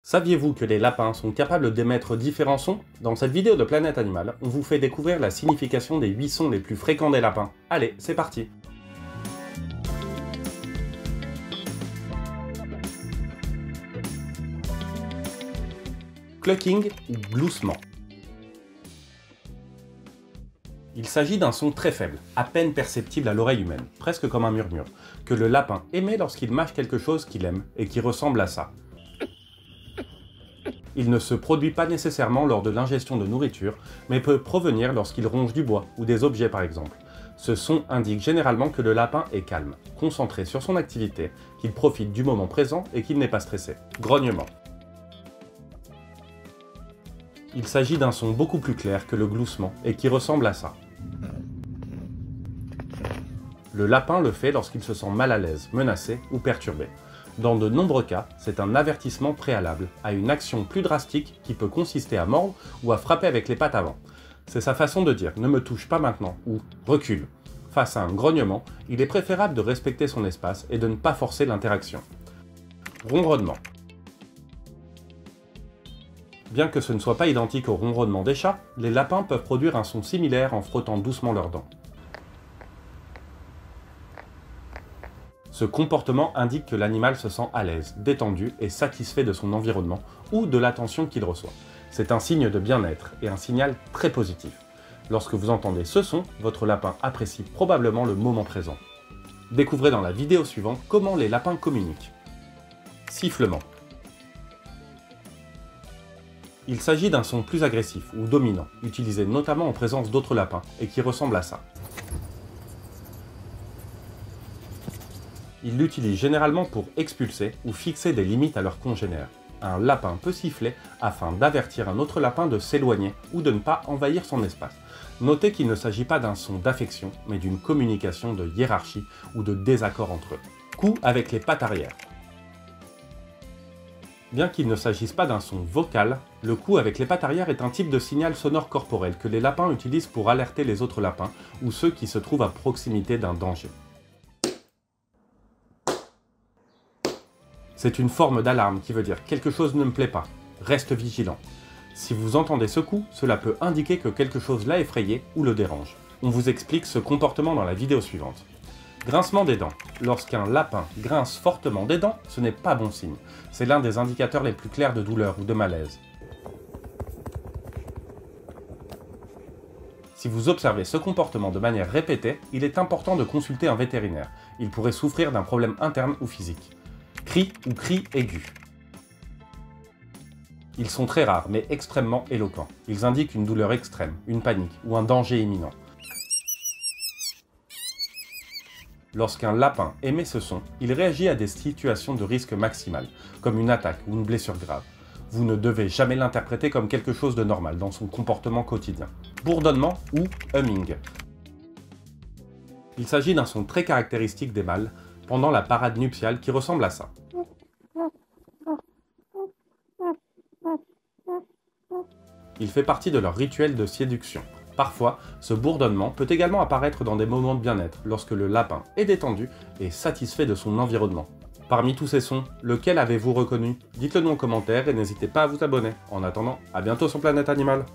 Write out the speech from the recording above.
Saviez-vous que les lapins sont capables d'émettre différents sons? Dans cette vidéo de Planète Animal, on vous fait découvrir la signification des 8 sons les plus fréquents des lapins. Allez, c'est parti! Clucking ou gloussement. Il s'agit d'un son très faible, à peine perceptible à l'oreille humaine, presque comme un murmure, que le lapin émet lorsqu'il mâche quelque chose qu'il aime et qui ressemble à ça. Il ne se produit pas nécessairement lors de l'ingestion de nourriture, mais peut provenir lorsqu'il ronge du bois ou des objets par exemple. Ce son indique généralement que le lapin est calme, concentré sur son activité, qu'il profite du moment présent et qu'il n'est pas stressé. Grognement. Il s'agit d'un son beaucoup plus clair que le gloussement et qui ressemble à ça. Le lapin le fait lorsqu'il se sent mal à l'aise, menacé ou perturbé. Dans de nombreux cas, c'est un avertissement préalable à une action plus drastique qui peut consister à mordre ou à frapper avec les pattes avant. C'est sa façon de dire « ne me touche pas maintenant » ou « recule ». Face à un grognement, il est préférable de respecter son espace et de ne pas forcer l'interaction. Ronronnement. Bien que ce ne soit pas identique au ronronnement des chats, les lapins peuvent produire un son similaire en frottant doucement leurs dents. Ce comportement indique que l'animal se sent à l'aise, détendu et satisfait de son environnement ou de l'attention qu'il reçoit. C'est un signe de bien-être et un signal très positif. Lorsque vous entendez ce son, votre lapin apprécie probablement le moment présent. Découvrez dans la vidéo suivante comment les lapins communiquent. Sifflement. Il s'agit d'un son plus agressif ou dominant, utilisé notamment en présence d'autres lapins et qui ressemble à ça. Ils l'utilisent généralement pour expulser ou fixer des limites à leurs congénères. Un lapin peut siffler afin d'avertir un autre lapin de s'éloigner ou de ne pas envahir son espace. Notez qu'il ne s'agit pas d'un son d'affection, mais d'une communication de hiérarchie ou de désaccord entre eux. Coup avec les pattes arrière. Bien qu'il ne s'agisse pas d'un son vocal, le coup avec les pattes arrière est un type de signal sonore corporel que les lapins utilisent pour alerter les autres lapins ou ceux qui se trouvent à proximité d'un danger. C'est une forme d'alarme qui veut dire « quelque chose ne me plaît pas, reste vigilant ». Si vous entendez ce coup, cela peut indiquer que quelque chose l'a effrayé ou le dérange. On vous explique ce comportement dans la vidéo suivante. Grincement des dents. Lorsqu'un lapin grince fortement des dents, ce n'est pas bon signe. C'est l'un des indicateurs les plus clairs de douleur ou de malaise. Si vous observez ce comportement de manière répétée, il est important de consulter un vétérinaire. Il pourrait souffrir d'un problème interne ou physique. Cris ou cris aigus. Ils sont très rares, mais extrêmement éloquents. Ils indiquent une douleur extrême, une panique ou un danger imminent. Lorsqu'un lapin émet ce son, il réagit à des situations de risque maximal, comme une attaque ou une blessure grave. Vous ne devez jamais l'interpréter comme quelque chose de normal dans son comportement quotidien. Bourdonnement ou humming. Il s'agit d'un son très caractéristique des mâles pendant la parade nuptiale qui ressemble à ça. Il fait partie de leur rituel de séduction. Parfois, ce bourdonnement peut également apparaître dans des moments de bien-être, lorsque le lapin est détendu et satisfait de son environnement. Parmi tous ces sons, lequel avez-vous reconnu? Dites-le nous en commentaire et n'hésitez pas à vous abonner. En attendant, à bientôt sur Planète Animal.